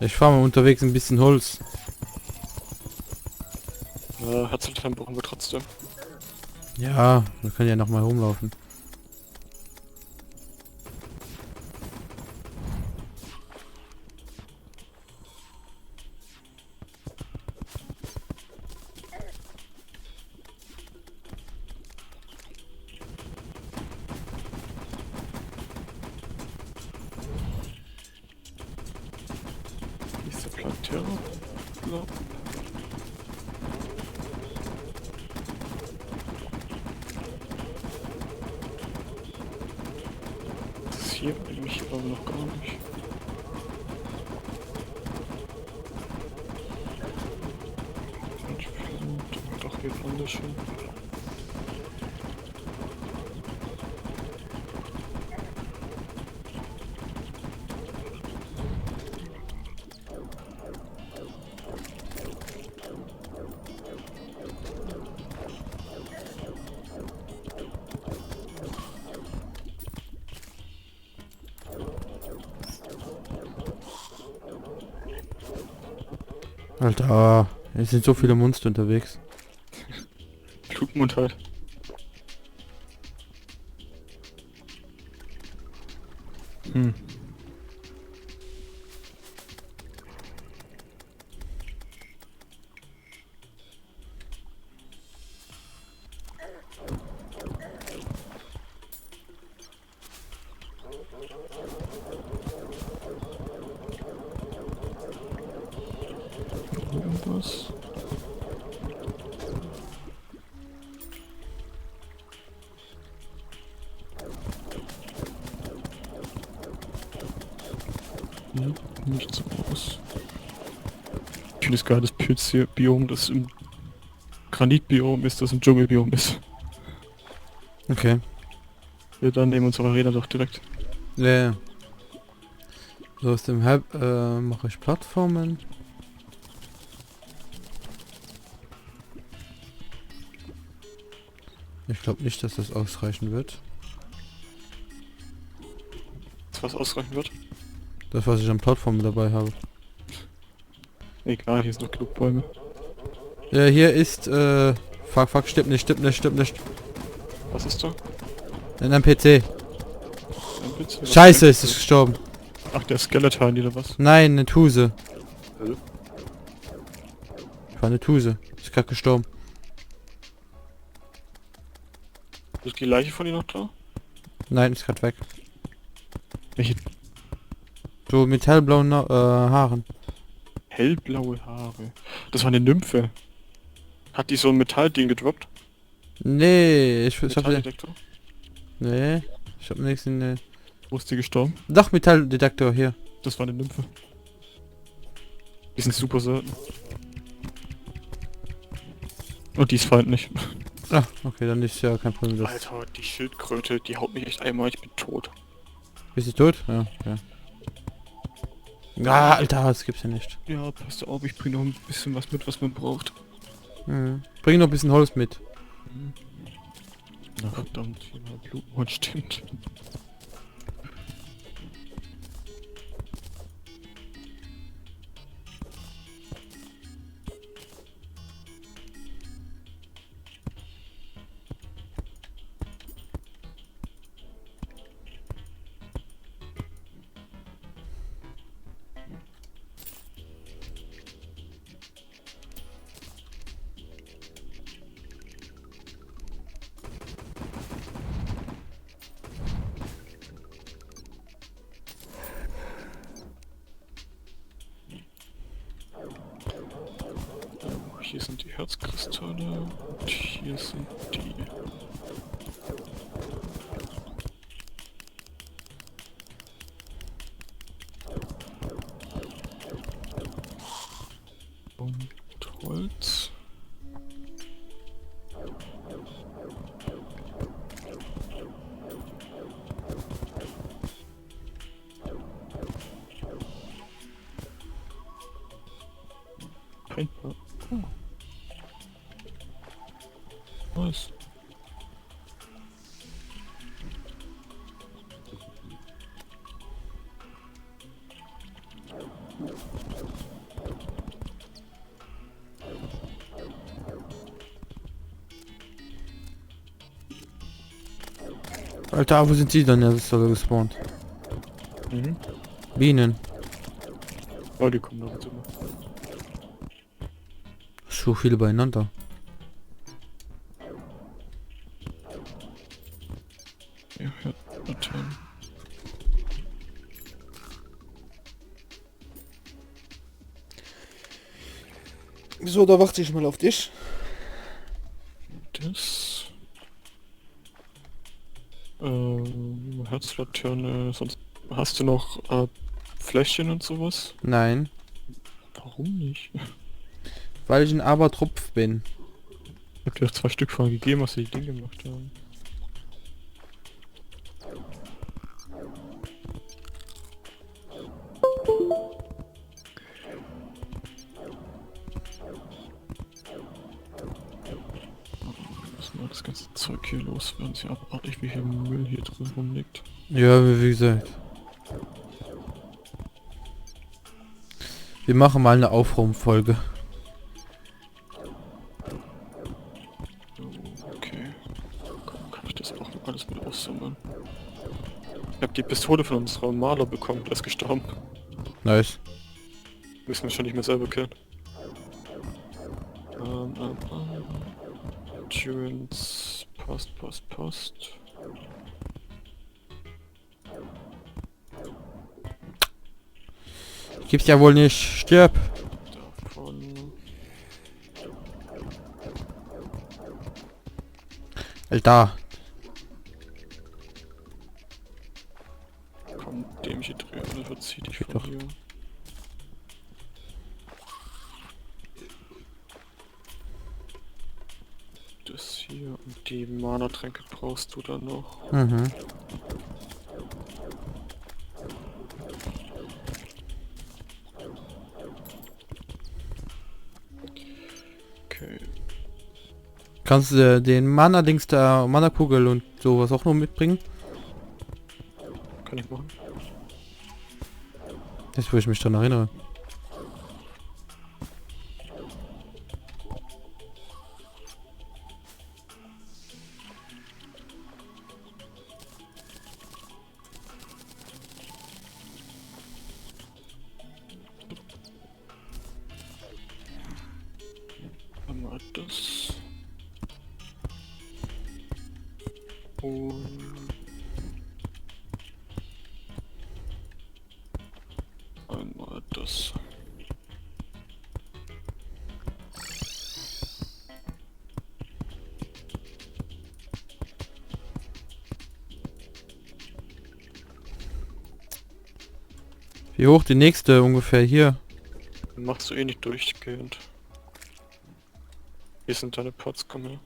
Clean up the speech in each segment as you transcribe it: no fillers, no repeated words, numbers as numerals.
Ich fahre mal unterwegs ein bisschen Holz. Ja, Herzlichen brauchen wir trotzdem. Ja, wir können ja noch mal rumlaufen. Wie ist der Plantera? Ja. Das ist hier eigentlich aber noch gar nicht. Doch, hier anders schon. Alter, es sind so viele Monster unterwegs. Blutmund halt. Hm. Irgendwas. Hm, nicht so groß. Ich finde es geil, das Pilzbiom, das im Granitbiom ist, das im Dschungelbiom ist. Okay. Wir dann nehmen unsere Arena doch direkt. Ja, ja. So aus dem Halb mache ich Plattformen. Ich glaube nicht, dass das ausreichen wird. Das was ausreichen wird. Das, was ich an Plattformen dabei habe. Egal, hier sind noch genug Bäume. Ja, hier ist, fuck, stimmt nicht. Was ist da? In einem PC. Ein Blitz? Scheiße, es ist gestorben. Ach, der Skeleton, oder was? Nein, eine Tuse. Hä? War eine Tuse. Ist gerade gestorben. Ist die Leiche von ihr noch da? Nein, ist gerade weg. Welche So mit hellblauen Haaren. hellblaue Haare? Das war eine Nymphe. Hat die so ein Metallding gedroppt? Nee, ich hab... Metalldetektor? Nee, ich hab nichts in... Wo ist die gestorben? Doch, Metalldetektor hier. Das war eine Nymphe. Die sind super selten. Und die ist feindlich. Ah, okay, dann ist ja kein Problem. Das... Alter, die Schildkröte, die haut mich echt einmal, ich bin tot. Bist du tot? Ja, ja. Ah, Alter, das gibt's ja nicht. Ja, passt auf, ich bring noch ein bisschen was mit, was man braucht. Mhm. Bring noch ein bisschen Holz mit. Na verdammt, hier war Blutmond, stimmt. Hier sind die Herzkristalle und hier sind die... Und Holz. Paintball. Oh. Was? Alter, wo sind die dann jetzt alle gespawnt? Mhm. Bienen. Oh, die kommen noch dazu. So viele beieinander. Ja, ja, Laternen. So, da warte ich mal auf dich. Das. Herzlaterne, sonst hast du noch Fläschchen und sowas? Nein, Warum nicht? weil ich ein Abertropf bin. Ich hab dir doch 2 Stück vorher gegeben, was die Dinge gemacht haben. Muss mal das ganze Zeug hier loswerden, ist ja abartig, wie viel Müll hier drin rumliegt. Ja, wie gesagt. Wir machen mal eine Aufraumfolge. Okay. Komm, kann ich das auch noch alles mit aussammeln? Ich habe die Pistole von unserem Maler bekommen, der ist gestorben. Nice. Müssen wir schon nicht mehr selber killen. Endurance, passt. Gibt's ja wohl nicht. Stirb. Davon. Alter. Komm, dämliche Dreh, oder verzieh dich von Doch. hier. Das hier und die Mana-Tränke brauchst du dann noch. Mhm. Okay. Kannst du den Mana-Dings der Mana-Kugel und sowas auch noch mitbringen? Kann ich machen. Jetzt, wo ich mich dran erinnere. Einmal das. Und einmal das. Wie hoch die nächste ungefähr hier? Machst du eh nicht durchgehend. Hier sind deine Pots, komm her.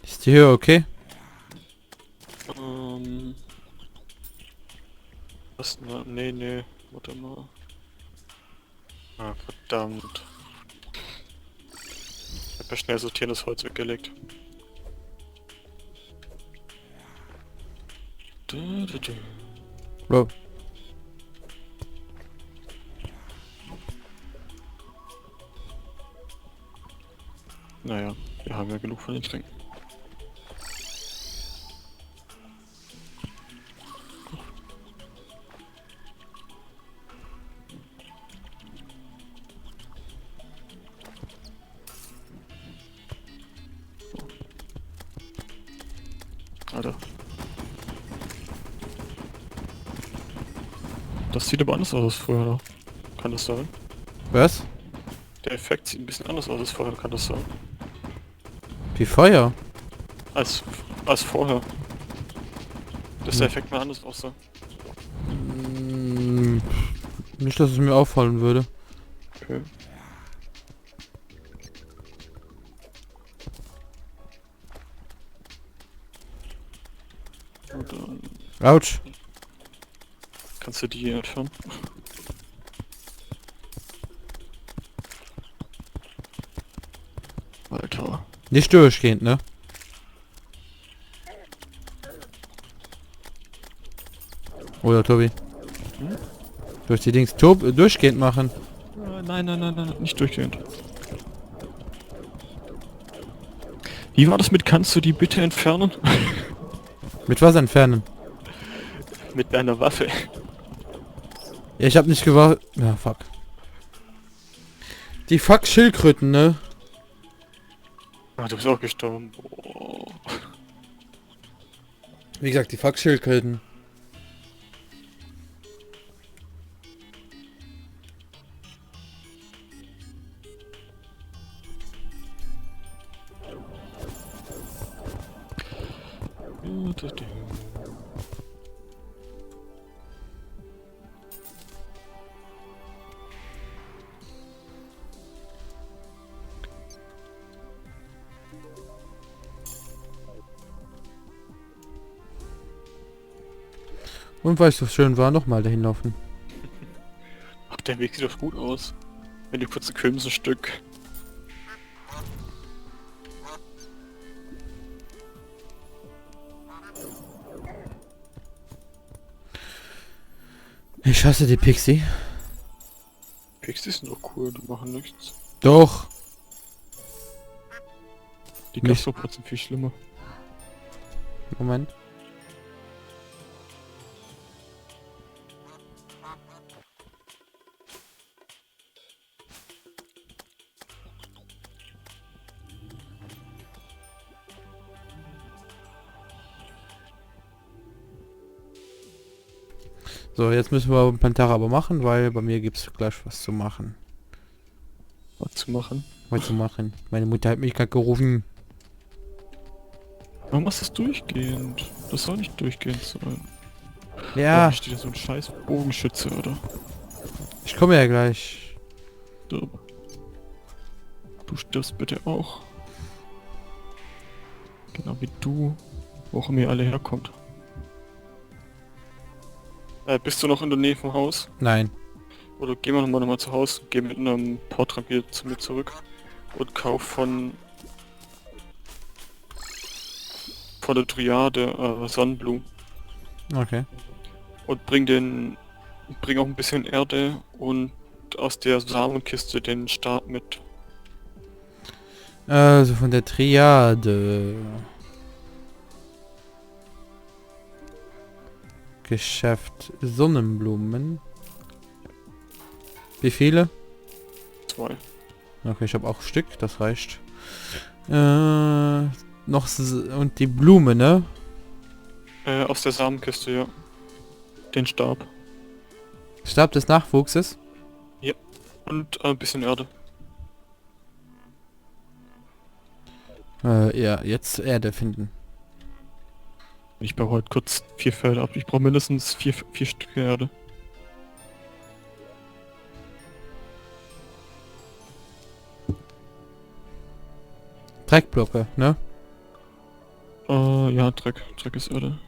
Ist die Höhe okay? Was? Nee, warte mal. Ah, verdammt. Ich hab ja schnell sortierendes Holz weggelegt. Bro. Naja, wir haben ja genug von den Tränken. Alter. Das sieht aber anders aus als vorher. Kann das sein? Was? Der Effekt sieht ein bisschen anders aus als vorher, kann das sein? Wie Feuer? Als vorher. Dass der Effekt mal anders aussah. Nicht, dass es mir auffallen würde. Okay. Und dann Autsch. kannst du die hier entfernen. Alter. Nicht durchgehend, ne? Oder Tobi? Hm? Durch die Dings durchgehend machen. Nein, nicht durchgehend. Wie war das mit kannst du die bitte entfernen? Mit was entfernen? Mit deiner Waffe. Ja, ich hab nicht gewartet. Ja, fuck. Die fuck Schildkröten, ne? Ah, du bist auch gestorben. Boah. Wie gesagt, die fuck Schildkröten. Und weil es so schön war, nochmal dahin laufen. Ach, der Weg sieht doch gut aus. Wenn du kurz ein Stück. Ich hasse die Pixie. Pixies sind doch cool, die machen nichts. Doch. Die Nicht. Gastropods sind viel schlimmer. Moment. So, jetzt müssen wir Pantera aber machen, weil bei mir gibt's gleich was zu machen. Was zu machen. Was zu machen. Meine Mutter hat mich gerade gerufen. Warum machst du das durchgehend? Das soll nicht durchgehend sein. Ja, Warum steht da so ein scheiß Bogenschütze, oder? ich komme ja gleich. Du stirbst bitte auch. Genau wie du. Wo auch immer ihr alle herkommt. Bist du noch in der Nähe vom Haus? Nein. Oder gehen wir nochmal zu Hause, geh mit einem Portrank wieder zu mir zurück und kauf von der Dryade Sonnenblumen Okay. und bring auch ein bisschen Erde und aus der Samenkiste den Stab mit. Also von der Triade. Geschäft Sonnenblumen. Wie viele? 2. Okay, ich habe auch ein Stück, das reicht. Und die Blume, ne? Aus der Samenkiste, ja. Den Stab. Stab des Nachwuchses. Und ein bisschen Erde. Ja, jetzt Erde finden. Ich baue heute kurz 4 Felder ab. Ich brauche mindestens 4 Stück Erde. Dreckblocke, ne? Ja, Dreck ist Erde.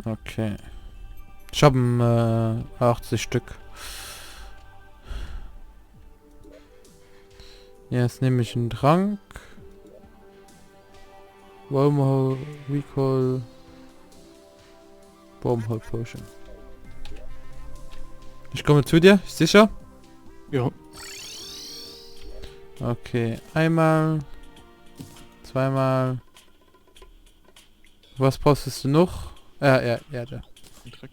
Okay. Ich habe 80 Stück. Jetzt nehme ich einen Trank. Wormhole, Recall, Wormhole Potion. Ich komme zu dir, sicher? Ja. Okay, einmal, zweimal. Was brauchst du noch? Ja, Erde. Dreck.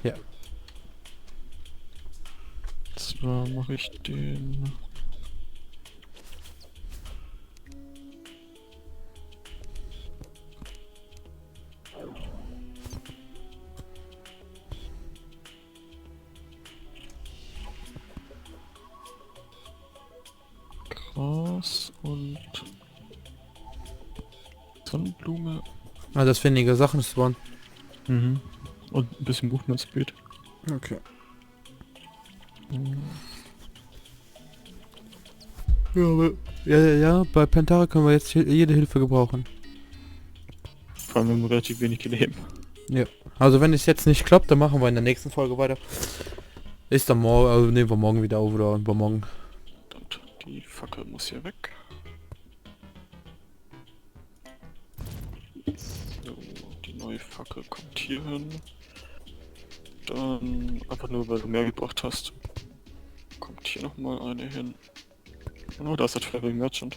Ja. Zwar mache ich den... Gras und Sonnenblume. Ah, das weniger Sachen spawnen. Mhm. Und ein bisschen Movement-Speed. Okay. Mhm. Ja, bei Pantera können wir jetzt jede Hilfe gebrauchen. Vor allem, wir haben relativ wenig Leben. Ja. Also wenn es jetzt nicht klappt, dann machen wir in der nächsten Folge weiter. Ist dann morgen, also nehmen wir morgen wieder auf oder übermorgen. Und die Fackel muss hier weg. So, die neue Fackel kommt hier hin. Dann, einfach nur weil du mehr gebracht hast, kommt hier nochmal eine hin. Oh, da ist der Traveling Merchant.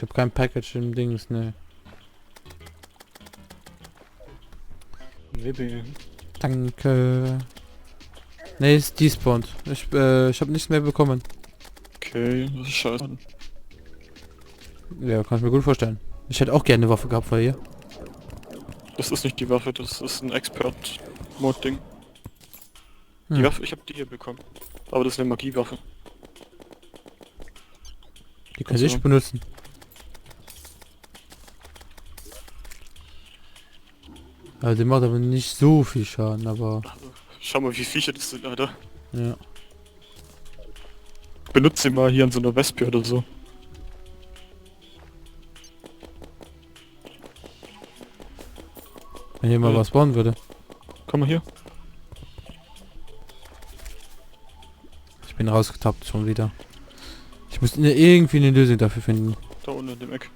Ich habe kein Package im Dings, ne. Baby. Danke. Ne, ist despawned. Ich habe nichts mehr bekommen. Okay, das ist scheiße. Ja, kann ich mir gut vorstellen. Ich hätte auch gerne eine Waffe gehabt von hier. Das ist nicht die Waffe, das ist ein Expert-Mod-Ding. Die Hm. Waffe, ich habe die hier bekommen. Aber das ist eine Magiewaffe. Die kann Also- ich benutzen. Also die macht aber nicht so viel Schaden, aber Schau mal, wie Viecher das sind, Alter. ja. Benutze sie mal hier an so einer Wespe oder so. Wenn hier mal Ja. was bauen würde. Komm mal hier. Ich bin rausgetappt schon wieder. Ich muss irgendwie eine Lösung dafür finden. Da unten in dem Eck.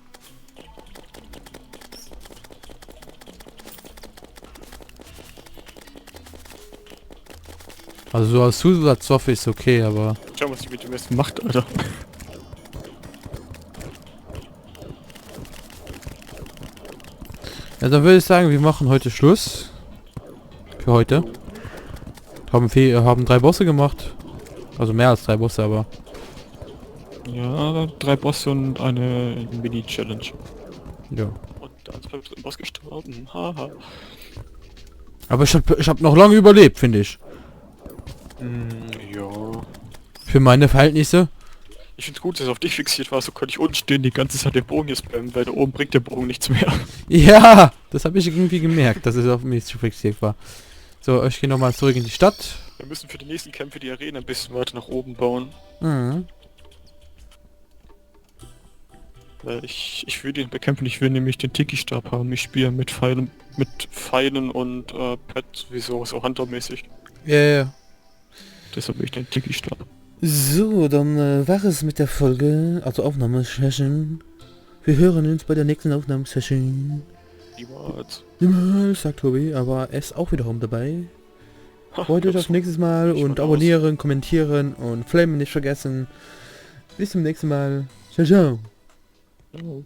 Also so als Zusatzwaffe ist okay, aber Schau mal, was die mit dem Westen macht, Alter. ja, dann würde ich sagen, wir machen heute Schluss. Für heute. Haben 3 Bosse gemacht. Also mehr als 3 Bosse, aber Ja, 3 Bosse und eine Mini-Challenge. ja. Und da ist beim Boss gestorben. Haha. Aber ich hab noch lange überlebt, finde ich. Ja. Für meine Verhältnisse. Ich find's gut, dass es auf dich fixiert war, so konnte ich unten stehen, die ganze Zeit den Bogen hier spammen, weil da oben bringt der Bogen nichts mehr. Ja, das habe ich irgendwie gemerkt, dass es auf mich zu fixiert war. So, ich gehe nochmal zurück in die Stadt. Wir müssen für die nächsten Kämpfe die Arena ein bisschen weiter nach oben bauen. Mhm. Weil ich will den bekämpfen, ich will nämlich den Tiki-Stab haben. Ich spiele mit Pfeilen und Pet sowieso, so huntermäßig. Ja, ja. Deshalb will ich den Tiki-Stab. So, dann war es mit der Folge, also Aufnahmesession. Wir hören uns bei der nächsten Aufnahmesession. Niemals. Niemals, sagt Tobi, aber er ist auch wiederum dabei. Freut euch auf nächstes Mal Ich und von abonnieren, kommentieren und Flamen nicht vergessen. Bis zum nächsten Mal. Ciao, ciao. Oh.